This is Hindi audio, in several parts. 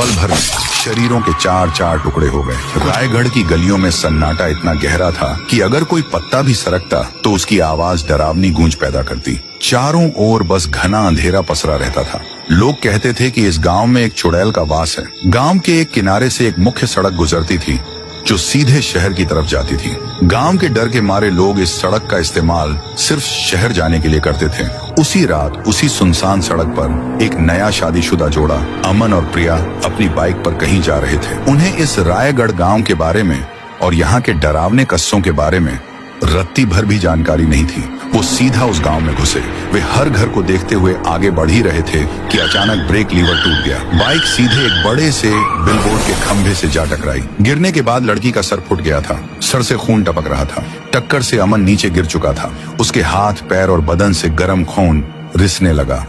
पल भर में शरीरों के चार चार टुकड़े हो गए। रायगढ़ की गलियों में सन्नाटा इतना गहरा था कि अगर कोई पत्ता भी सरकता तो उसकी आवाज डरावनी गूंज पैदा करती। चारों ओर बस घना अंधेरा पसरा रहता था। लोग कहते थे कि इस गांव में एक चुड़ैल का वास है। गांव के एक किनारे से एक मुख्य सड़क गुजरती थी जो सीधे शहर की तरफ जाती थी। गांव के डर के मारे लोग इस सड़क का इस्तेमाल सिर्फ शहर जाने के लिए करते थे। उसी रात उसी सुनसान सड़क पर एक नया शादीशुदा जोड़ा अमन और प्रिया अपनी बाइक पर कहीं जा रहे थे। उन्हें इस रायगढ़ गांव के बारे में और यहाँ के डरावने कस्सों के बारे में रत्ती भर भी जानकारी नहीं थी। वो सीधा उस गांव में घुसे। वे हर घर को देखते हुए आगे बढ़ ही रहे थे कि अचानक ब्रेक लीवर टूट गया। बाइक सीधे एक बड़े से बिलबोर्ड के खंभे से जा टकराई। गिरने के बाद लड़की का सर फुट गया था। सर से खून टपक रहा था। टक्कर से अमन नीचे गिर चुका था। उसके हाथ, पैर और बदन से गर्म खून रिसने लगा।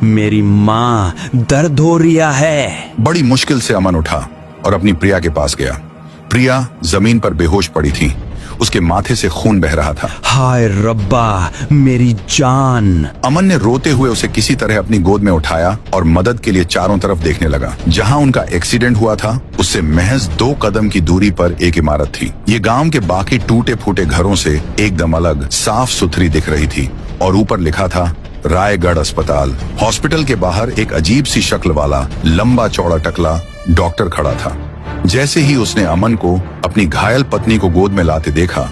मेरी माँ, दर्द हो रिया है। बड़ी मुश्किल से अमन उठा और अपनी प्रिया के पास गया। प्रिया जमीन पर बेहोश पड़ी थी। उसके माथे से खून बह रहा था। हाय रब्बा, मेरी जान। अमन ने रोते हुए उसे किसी तरह अपनी गोद में उठाया और मदद के लिए चारों तरफ देखने लगा। जहां उनका एक्सीडेंट हुआ था उससे महज 2 कदम की दूरी पर एक इमारत थी। ये गांव के बाकी टूटे फूटे घरों से एकदम अलग, साफ सुथरी दिख रही थी और ऊपर लिखा था रायगढ़ अस्पताल। हॉस्पिटल के बाहर एक अजीब सी शक्ल वाला लंबा चौड़ा टकला डॉक्टर खड़ा था। जैसे ही उसने अमन को अपनी घायल पत्नी को गोद में लाते देखा,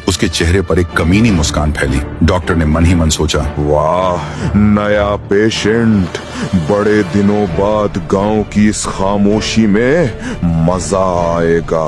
उसके चेहरे पर एक कमीनी मुस्कान फैली। डॉक्टर ने मन ही मन सोचा, वाह, नया पेशेंट। बड़े दिनों बाद गांव की इस खामोशी में मजा आएगा।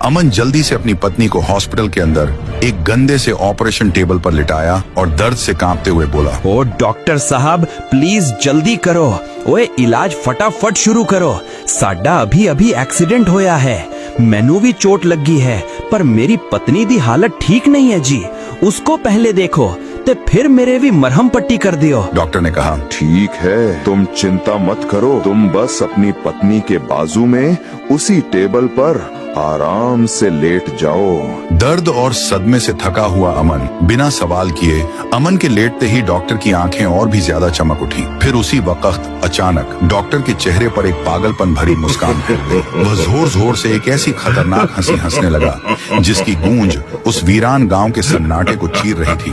अमन जल्दी से अपनी पत्नी को हॉस्पिटल के अंदर एक गंदे से ऑपरेशन टेबल पर लिटाया और दर्द से कांपते हुए बोला, ओ डॉक्टर साहब, प्लीज जल्दी करो। ओए, इलाज फटाफट शुरू करो। साडा अभी अभी एक्सीडेंट होया है। मैनू भी चोट लगी है, पर मेरी पत्नी दी हालत ठीक नहीं है जी। उसको पहले देखो ते फिर मेरे भी मरहम पट्टी कर दियो। डॉक्टर ने कहा, ठीक है, तुम चिंता मत करो। तुम बस अपनी पत्नी के बाजू में उसी टेबल पर आराम से लेट जाओ। दर्द और सदमे से थका हुआ अमन बिना सवाल किए अमन के लेटते ही डॉक्टर की आंखें और भी ज्यादा चमक उठी। फिर उसी वक्त अचानक डॉक्टर के चेहरे पर एक पागलपन भरी मुस्कान फैल गई। वह जोर जोर से एक ऐसी खतरनाक हंसी हंसने लगा जिसकी गूंज उस वीरान गांव के सन्नाटे को चीर रही थी।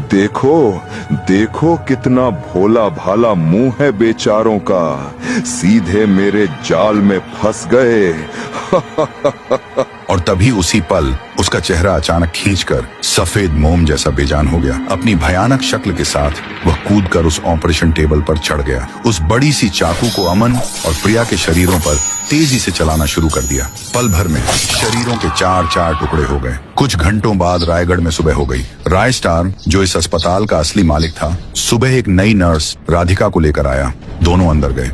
देखो देखो, कितना भोला भाला मुंह है बेचारों का। सीधे मेरे जाल में फंस गए। और तभी उसी पल उसका चेहरा अचानक खींचकर सफेद मोम जैसा बेजान हो गया। अपनी भयानक शक्ल के साथ वह कूदकर उस ऑपरेशन टेबल पर चढ़ गया। उस बड़ी सी चाकू को अमन और प्रिया के शरीरों पर तेजी से चलाना शुरू कर दिया। पल भर में शरीरों के चार चार टुकड़े हो गए। कुछ घंटों बाद रायगढ़ में सुबह हो गई। राय स्टार, जो इस अस्पताल का असली मालिक था, सुबह एक नई नर्स राधिका को लेकर आया। दोनों अंदर गए।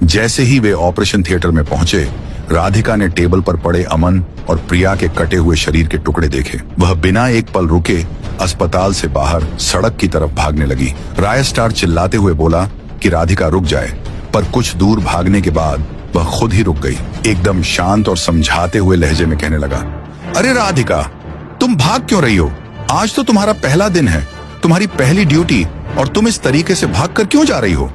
जैसे ही वे ऑपरेशन थिएटर में पहुंचे, राधिका ने टेबल पर पड़े अमन और प्रिया के कटे हुए शरीर के टुकड़े देखे। वह बिना एक पल रुके अस्पताल से बाहर सड़क की तरफ भागने लगी। राय स्टार चिल्लाते हुए बोला कि राधिका रुक जाए, पर कुछ दूर भागने के बाद वह खुद ही रुक गई। एकदम शांत और समझाते हुए लहजे में कहने लगा, अरे राधिका, तुम भाग क्यों रही हो? आज तो तुम्हारा पहला दिन है, तुम्हारी पहली ड्यूटी, और तुम इस तरीके से भागकर क्यों जा रही हो?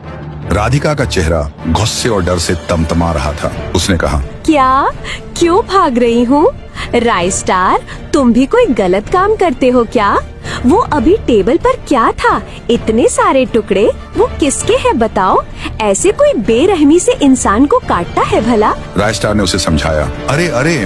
राधिका का चेहरा गुस्से और डर से तमतमा रहा था। उसने कहा, क्या? क्यों भाग रही हूँ? राय स्टार, तुम भी कोई गलत काम करते हो क्या? वो अभी टेबल पर क्या था? इतने सारे टुकड़े, वो किसके हैं बताओ? ऐसे कोई बेरहमी से इंसान को काटता है भला? राय स्टार ने उसे समझाया, अरे अरे,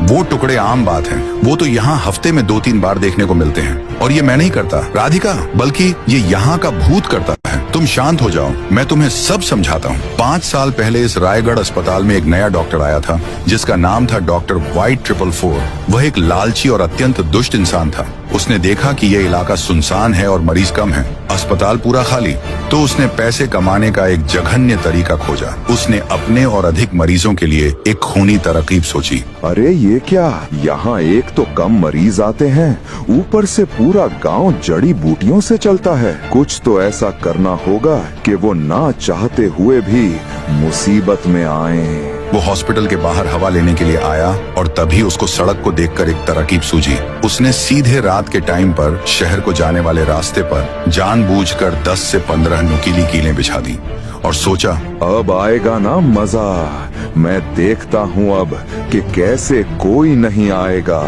वो टुकड़े आम बात है। वो तो यहाँ हफ्ते में 2-3 बार देखने को मिलते हैं, और ये मैं नहीं करता राधिका, बल्कि ये यहाँ का भूत करता है। तुम शांत हो जाओ, मैं तुम्हें सब समझाता हूँ। 5 साल पहले इस रायगढ़ अस्पताल में एक नया डॉक्टर आया था जिसका नाम था डॉक्टर White 444। वह एक लालची और अत्यंत दुष्ट इंसान था। उसने देखा कि यह इलाका सुनसान है और मरीज कम है, अस्पताल पूरा खाली, तो उसने पैसे कमाने का एक जघन्य तरीका खोजा। उसने अपने और अधिक मरीजों के लिए एक खूनी तरकीब सोची। अरे ये क्या, यहाँ एक तो कम मरीज आते हैं, ऊपर से पूरा गांव जड़ी बूटियों से चलता है। कुछ तो ऐसा करना होगा कि वो ना चाहते हुए भी मुसीबत में आए। वो हॉस्पिटल के बाहर हवा लेने के लिए आया और तभी उसको सड़क को देखकर एक तरकीब सूझी। उसने सीधे रात के टाइम पर शहर को जाने वाले रास्ते पर जानबूझकर 10 से 15 नुकीली कीलें बिछा दी और सोचा, अब आएगा ना मजा। मैं देखता हूँ अब कि कैसे कोई नहीं आएगा।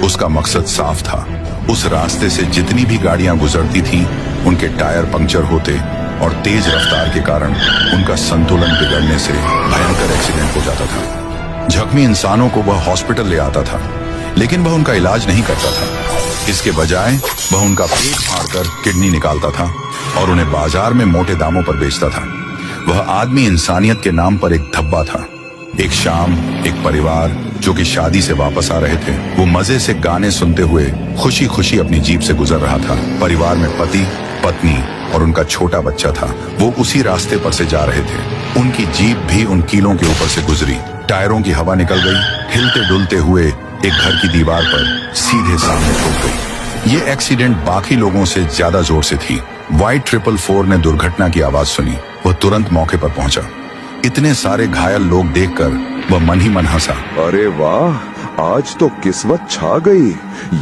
उसका मकसद साफ था। उस रास्ते से जितनी भी गाड़ियां गुजरती थीं, उनके टायर पंक्चर होते और तेज रफ्तार के कारण उनका संतुलन बिगड़ने से भयंकर एक्सीडेंट हो जाता था। जख्मी इंसानों को वह हॉस्पिटल ले आता था, लेकिन वह उनका इलाज नहीं करता था। इसके बजाय वह उनका पेट फाड़कर किडनी निकालता था और उन्हें बाजार में मोटे दामों पर बेचता था। वह आदमी इंसानियत के नाम पर एक धब्बा था। एक शाम एक परिवार जो कि शादी से वापस आ रहे थे, वो मजे से गाने सुनते हुए खुशी खुशी अपनी जीप से गुजर रहा था। परिवार में पति, पत्नी और उनका छोटा बच्चा था। वो उसी रास्ते पर से जा रहे थे। उनकी जीप भी उन कीलों के ऊपर से गुजरी। टायरों की हवा निकल गई। हिलते डुलते हुए एक घर की दीवार पर सीधे सामने ठोक गई। ये एक्सीडेंट बाकी लोगों से ज्यादा जोर से थी। White 444 ने दुर्घटना की आवाज सुनी। वह तुरंत मौके पर पहुंचा। इतने सारे घायल लोग देखकर वह मन ही मन हंसा। अरे वाह, आज तो किस्मत छा गई।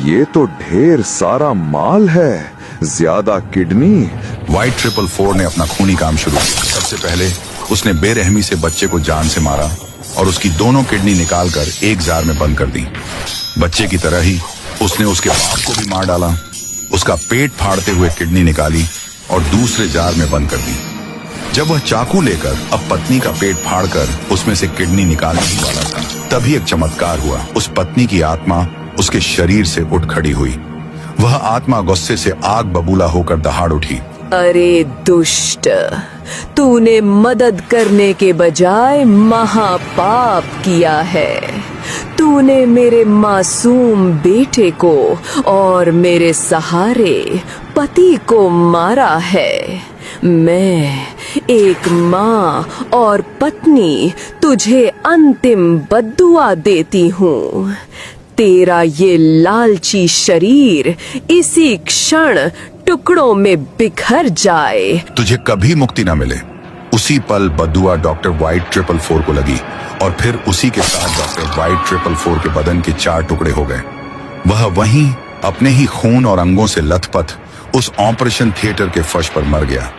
ये तो ढेर सारा माल है, ज्यादा किडनी। White 444 ने अपना खूनी काम शुरू किया। सबसे पहले उसने बेरहमी से बच्चे को जान से मारा और उसकी दोनों किडनी निकालकर एक जार में बंद कर दी। बच्चे की तरह ही उसने उसके बाप को भी मार डाला। उसका पेट फाड़ते हुए किडनी निकाली और दूसरे जार में बंद कर दी। जब वह चाकू लेकर अब पत्नी का पेट फाड़कर उसमें से किडनी निकालने ही वाला था, तभी एक चमत्कार हुआ। उस पत्नी की आत्मा उसके शरीर से उठ खड़ी हुई। वह आत्मा गुस्से से आग बबूला होकर दहाड़ उठी। अरे दुष्ट, तूने मदद करने के बजाय महापाप किया है। तूने मेरे मासूम बेटे को और मेरे सहारे पति को मारा है। मैं एक माँ और पत्नी तुझे अंतिम बद्दुआ देती हूँ। तेरा ये लालची शरीर इसी क्षण टुकड़ों में बिखर जाए। तुझे कभी मुक्ति न मिले। उसी पल बद्दुआ डॉक्टर White 444 को लगी और फिर उसी के साथ डॉक्टर White 444 के बदन के 4 टुकड़े हो गए। वह वहीं अपने ही खून और अंगों से लथपथ उस ऑपरेशन थिएटर के फर्श पर मर गया।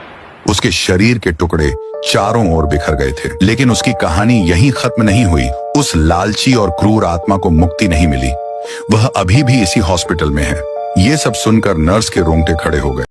उसके शरीर के टुकड़े चारों ओर बिखर गए थे। लेकिन उसकी कहानी यहीं खत्म नहीं हुई। उस लालची और क्रूर आत्मा को मुक्ति नहीं मिली। वह अभी भी इसी हॉस्पिटल में है। ये सब सुनकर नर्स के रोंगटे खड़े हो गए।